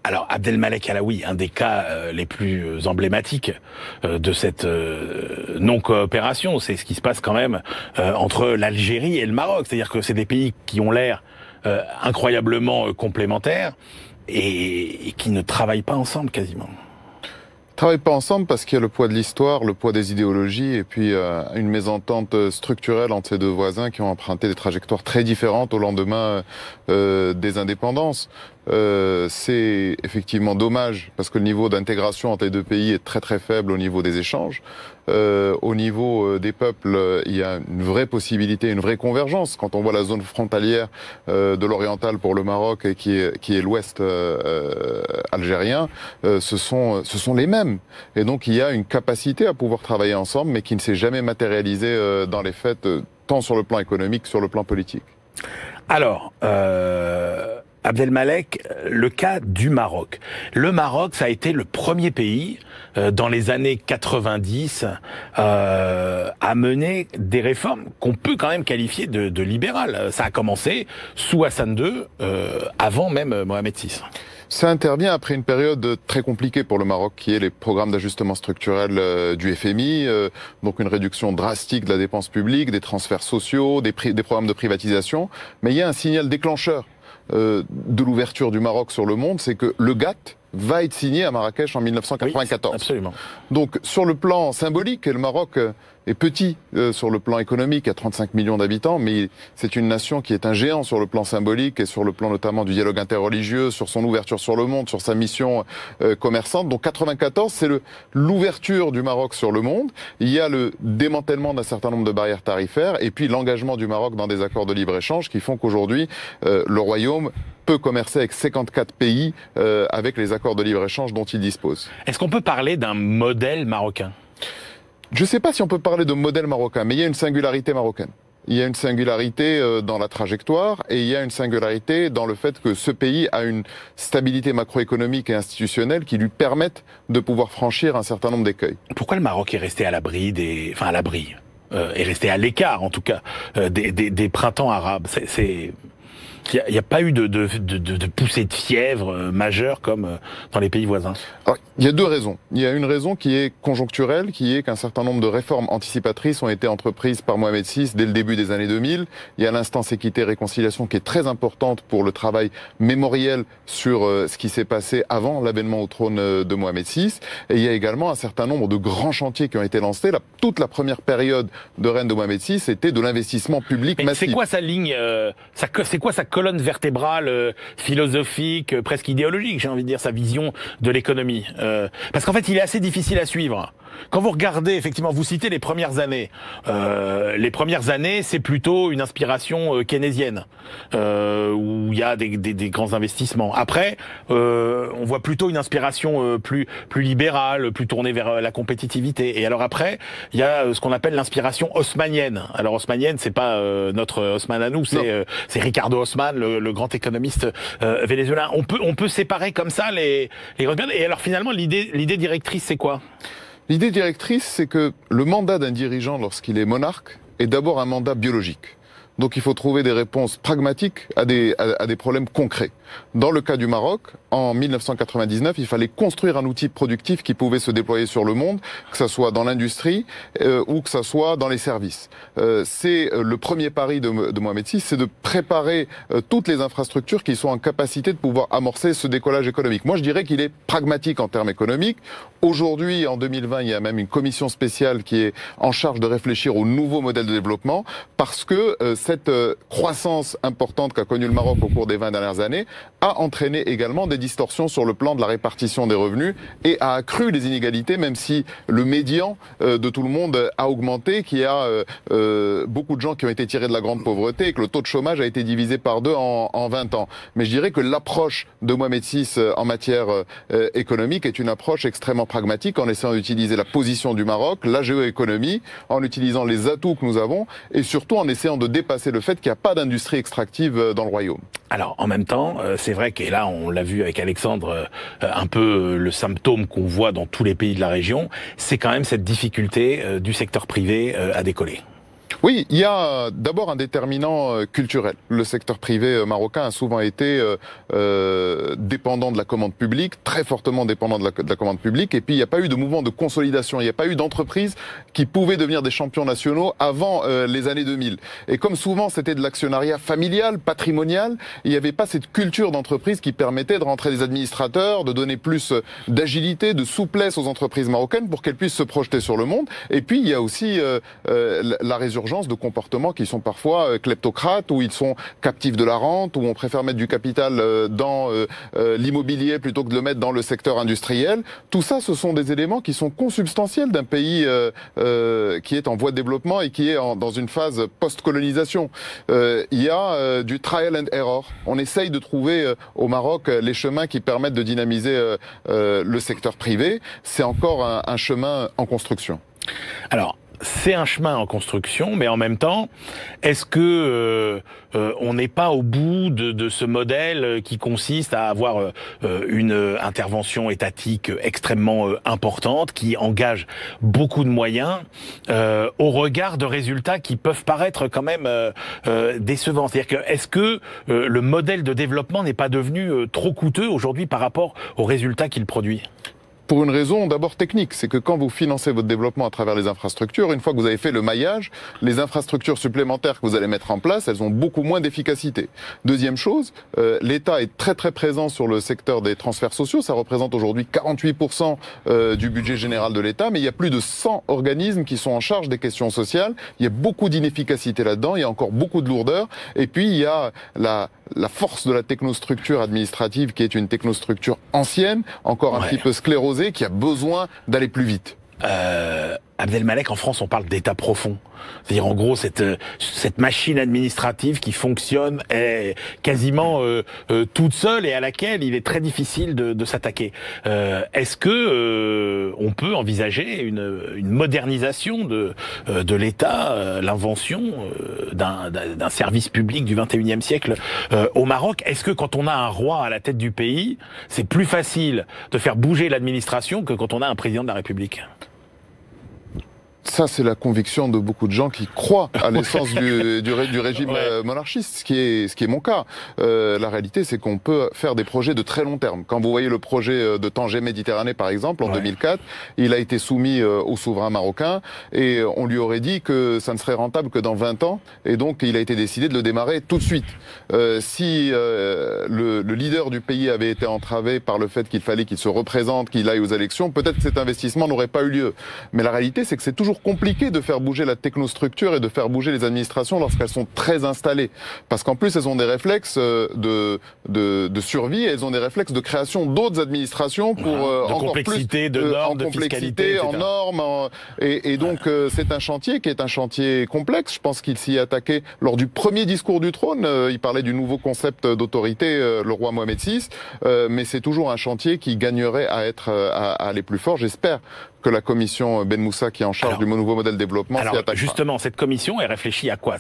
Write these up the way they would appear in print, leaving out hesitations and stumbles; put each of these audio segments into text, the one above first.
Alors, Abdelmalek Alaoui, un des cas les plus emblématiques de cette non-coopération, c'est ce qui se passe quand même entre l'Algérie et le Maroc. C'est-à-dire que c'est des pays qui ont l'air incroyablement complémentaires et qui ne travaillent pas ensemble quasiment. Travaillent pas ensemble parce qu'il y a le poids de l'histoire, le poids des idéologies et puis une mésentente structurelle entre ces deux voisins qui ont emprunté des trajectoires très différentes au lendemain des indépendances. C'est effectivement dommage parce que le niveau d'intégration entre les deux pays est très très faible au niveau des échanges. Au niveau des peuples, il y a une vraie possibilité, une vraie convergence. Quand on voit la zone frontalière de l'oriental pour le Maroc et qui est l'ouest algérien, ce sont les mêmes. Et donc il y a une capacité à pouvoir travailler ensemble, mais qui ne s'est jamais matérialisée dans les faits, tant sur le plan économique que sur le plan politique. Alors, Abdelmalek, le cas du Maroc. Le Maroc, ça a été le premier pays dans les années 90 à mener des réformes qu'on peut quand même qualifier de libérales. Ça a commencé sous Hassan II, avant même Mohamed VI. Ça intervient après une période très compliquée pour le Maroc, qui est les programmes d'ajustement structurel du FMI, donc une réduction drastique de la dépense publique, des transferts sociaux, des programmes de privatisation. Mais il y a un signal déclencheur de l'ouverture du Maroc sur le monde, c'est que le GATT va être signé à Marrakech en 1994. Oui, absolument. Donc sur le plan symbolique, le Maroc est petit sur le plan économique, à 35 millions d'habitants, mais c'est une nation qui est un géant sur le plan symbolique et sur le plan notamment du dialogue interreligieux, sur son ouverture sur le monde, sur sa mission commerçante. Donc 94, c'est l'ouverture du Maroc sur le monde. Il y a le démantèlement d'un certain nombre de barrières tarifaires et puis l'engagement du Maroc dans des accords de libre-échange qui font qu'aujourd'hui, le Royaume peut commercer avec 54 pays avec les accords de libre-échange dont il dispose. Est-ce qu'on peut parler d'un modèle marocain ? Je ne sais pas si on peut parler de modèle marocain, mais il y a une singularité marocaine. Il y a une singularité dans la trajectoire et il y a une singularité dans le fait que ce pays a une stabilité macroéconomique et institutionnelle qui lui permettent de pouvoir franchir un certain nombre d'écueils. Pourquoi le Maroc est resté à l'abri est resté à l'écart en tout cas des printemps arabes? Il n'y a pas eu de poussée de fièvre majeure comme dans les pays voisins. Alors, il y a deux raisons. Il y a une raison qui est conjoncturelle, qui est qu'un certain nombre de réformes anticipatrices ont été entreprises par Mohamed VI dès le début des années 2000. Il y a l'instance équité-réconciliation qui est très importante pour le travail mémoriel sur ce qui s'est passé avant l'avènement au trône de Mohamed VI. Et il y a également un certain nombre de grands chantiers qui ont été lancés. Toute la première période de règne de Mohamed VI, c'était de l'investissement public massif. C'est quoi sa ligne c'est quoi sa colonne vertébrale philosophique, presque idéologique, j'ai envie de dire, sa vision de l'économie. Parce qu'en fait, il est assez difficile à suivre. Quand vous regardez, effectivement, vous citez les premières années. Les premières années, c'est plutôt une inspiration keynésienne, où il y a des grands investissements. Après, on voit plutôt une inspiration plus libérale, plus tournée vers la compétitivité. Et alors après, il y a ce qu'on appelle l'inspiration haussmannienne. Alors haussmannienne, c'est pas notre Haussmann à nous, c'est Ricardo Haussmann, le grand économiste vénézuélien. On peut séparer comme ça les grandes périodes. Et alors finalement, l'idée directrice, c'est quoi ? L'idée directrice, c'est que le mandat d'un dirigeant lorsqu'il est monarque est d'abord un mandat biologique. Donc il faut trouver des réponses pragmatiques à des problèmes concrets. Dans le cas du Maroc, en 1999, il fallait construire un outil productif qui pouvait se déployer sur le monde, que ça soit dans l'industrie ou que ça soit dans les services. C'est le premier pari de Mohamed VI, c'est de préparer toutes les infrastructures qui sont en capacité de pouvoir amorcer ce décollage économique. Moi, je dirais qu'il est pragmatique en termes économiques. Aujourd'hui, en 2020, il y a même une commission spéciale qui est en charge de réfléchir au nouveau modèle de développement parce que cette croissance importante qu'a connue le Maroc au cours des 20 dernières années a entraîné également des distorsions sur le plan de la répartition des revenus et a accru les inégalités, même si le médian de tout le monde a augmenté, qu'il y a beaucoup de gens qui ont été tirés de la grande pauvreté et que le taux de chômage a été divisé par 2 en 20 ans. Mais je dirais que l'approche de Mohamed VI en matière économique est une approche extrêmement pragmatique en essayant d'utiliser la position du Maroc, la géoéconomie, en utilisant les atouts que nous avons et surtout en essayant de dépasser le fait qu'il n'y a pas d'industrie extractive dans le royaume. Alors, en même temps, c'est vrai que là, on l'a vu avec Alexandre, un peu le symptôme qu'on voit dans tous les pays de la région, c'est quand même cette difficulté du secteur privé à décoller. Oui, il y a d'abord un déterminant culturel. Le secteur privé marocain a souvent été dépendant de la commande publique, très fortement dépendant de la commande publique, et puis il n'y a pas eu de mouvement de consolidation, il n'y a pas eu d'entreprises qui pouvaient devenir des champions nationaux avant les années 2000. Et comme souvent c'était de l'actionnariat familial, patrimonial, il n'y avait pas cette culture d'entreprise qui permettait de rentrer des administrateurs, de donner plus d'agilité, de souplesse aux entreprises marocaines pour qu'elles puissent se projeter sur le monde. Et puis il y a aussi la résurgence de comportements qui sont parfois kleptocrates, où ils sont captifs de la rente, où on préfère mettre du capital dans l'immobilier plutôt que de le mettre dans le secteur industriel. Tout ça, ce sont des éléments qui sont consubstantiels d'un pays qui est en voie de développement et qui est dans une phase post-colonisation. Il y a du trial and error. On essaye de trouver au Maroc les chemins qui permettent de dynamiser le secteur privé. C'est encore un chemin en construction. Alors, c'est un chemin en construction, mais en même temps, est-ce que on n'est pas au bout de ce modèle qui consiste à avoir une intervention étatique extrêmement importante, qui engage beaucoup de moyens, au regard de résultats qui peuvent paraître quand même décevants? C'est-à-dire que est-ce que le modèle de développement n'est pas devenu trop coûteux aujourd'hui par rapport aux résultats qu'il produit? Pour une raison d'abord technique, c'est que quand vous financez votre développement à travers les infrastructures, une fois que vous avez fait le maillage, les infrastructures supplémentaires que vous allez mettre en place, elles ont beaucoup moins d'efficacité. Deuxième chose, l'État est très très présent sur le secteur des transferts sociaux, ça représente aujourd'hui 48% du budget général de l'État, mais il y a plus de 100 organismes qui sont en charge des questions sociales, il y a beaucoup d'inefficacité là-dedans, il y a encore beaucoup de lourdeur, et puis il y a la force de la technostructure administrative qui est une technostructure ancienne, encore un petit peu sclérosée, qui a besoin d'aller plus vite. Abdelmalek, en France, on parle d'État profond. C'est-à-dire, en gros, cette machine administrative qui fonctionne quasiment toute seule et à laquelle il est très difficile de s'attaquer. Est-ce que on peut envisager une modernisation de l'État, l'invention d'un service public du XXIe siècle au Maroc? Est-ce que quand on a un roi à la tête du pays, c'est plus facile de faire bouger l'administration que quand on a un président de la République? Ça, c'est la conviction de beaucoup de gens qui croient à l'essence du régime monarchiste, ce qui est mon cas. La réalité, c'est qu'on peut faire des projets de très long terme. Quand vous voyez le projet de Tanger Méditerranée, par exemple, en 2004, il a été soumis au souverain marocain et on lui aurait dit que ça ne serait rentable que dans 20 ans. Et donc, il a été décidé de le démarrer tout de suite. Si le leader du pays avait été entravé par le fait qu'il fallait qu'il se représente, qu'il aille aux élections, peut-être que cet investissement n'aurait pas eu lieu. Mais la réalité, c'est que c'est toujours compliqué de faire bouger la technostructure et de faire bouger les administrations lorsqu'elles sont très installées. Parce qu'en plus, elles ont des réflexes de survie et elles ont des réflexes de création d'autres administrations pour de encore complexité, plus de normes, de fiscalité, complexité, en normes. Et donc, c'est un chantier qui est un chantier complexe. Je pense qu'il s'y est attaqué lors du premier discours du trône. Il parlait du nouveau concept d'autorité, le roi Mohamed VI. Mais c'est toujours un chantier qui gagnerait à aller plus fort. J'espère que la commission Ben Moussa, qui est en charge du nouveau modèle de développement, s'y attaquera. Justement, cette commission, elle réfléchit à quoi?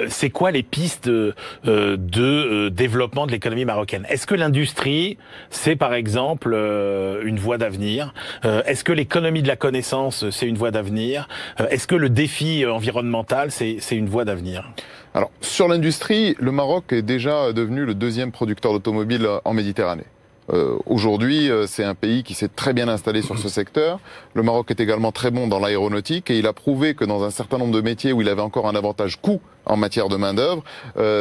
C'est quoi les pistes de développement de l'économie marocaine? Est-ce que l'industrie, c'est par exemple une voie d'avenir? Est-ce que l'économie de la connaissance, c'est une voie d'avenir? Est-ce que le défi environnemental, c'est une voie d'avenir? Alors, sur l'industrie, le Maroc est déjà devenu le deuxième producteur d'automobiles en Méditerranée. Aujourd'hui, c'est un pays qui s'est très bien installé sur ce secteur. Le Maroc est également très bon dans l'aéronautique et il a prouvé que dans un certain nombre de métiers où il avait encore un avantage coût en matière de main-d'œuvre,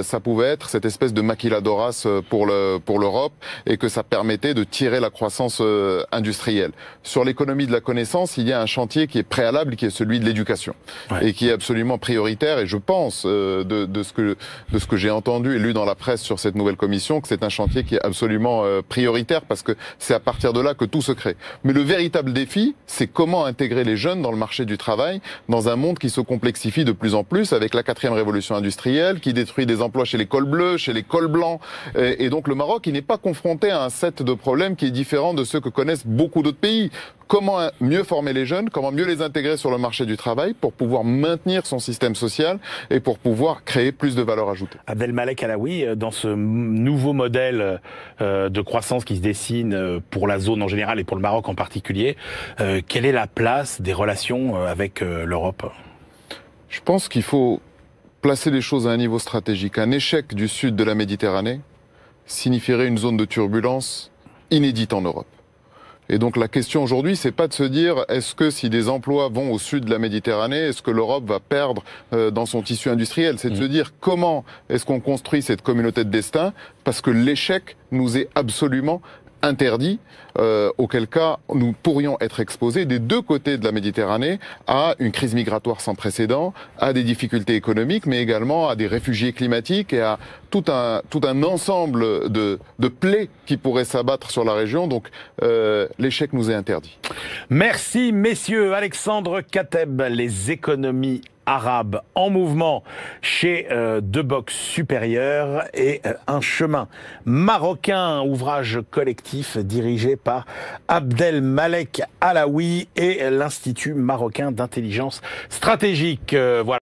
ça pouvait être cette espèce de maquiladoras pour l'Europe et que ça permettait de tirer la croissance industrielle. Sur l'économie de la connaissance, il y a un chantier qui est préalable, qui est celui de l'éducation et qui est absolument prioritaire. Et je pense, de ce que j'ai entendu et lu dans la presse sur cette nouvelle commission, que c'est un chantier qui est absolument prioritaire parce que c'est à partir de là que tout se crée. Mais le véritable défi, c'est comment intégrer les jeunes dans le marché du travail, dans un monde qui se complexifie de plus en plus avec la 4e révolution industrielle, qui détruit des emplois chez les cols bleus, chez les cols blancs. Et donc le Maroc, il n'est pas confronté à un set de problèmes qui est différent de ceux que connaissent beaucoup d'autres pays. Comment mieux former les jeunes, comment mieux les intégrer sur le marché du travail pour pouvoir maintenir son système social et pour pouvoir créer plus de valeur ajoutée. Abdelmalek Alaoui, dans ce nouveau modèle de croissance qui se dessine pour la zone en général et pour le Maroc en particulier, quelle est la place des relations avec l'Europe ? Je pense qu'il faut placer les choses à un niveau stratégique. Un échec du sud de la Méditerranée signifierait une zone de turbulence inédite en Europe. Et donc la question aujourd'hui, c'est pas de se dire est-ce que si des emplois vont au sud de la Méditerranée, est-ce que l'Europe va perdre dans son tissu industriel? C'est de se dire comment est-ce qu'on construit cette communauté de destin, parce que l'échec nous est absolument interdit, auquel cas nous pourrions être exposés des deux côtés de la Méditerranée à une crise migratoire sans précédent, à des difficultés économiques, mais également à des réfugiés climatiques et à tout un ensemble de plaies qui pourraient s'abattre sur la région. Donc l'échec nous est interdit. Merci messieurs. Alexandre Kateb, les économies arabes en mouvement chez Debox Supérieur et un chemin marocain, ouvrage collectif dirigé par Abdelmalek Alaoui et l'Institut marocain d'intelligence stratégique. Voilà.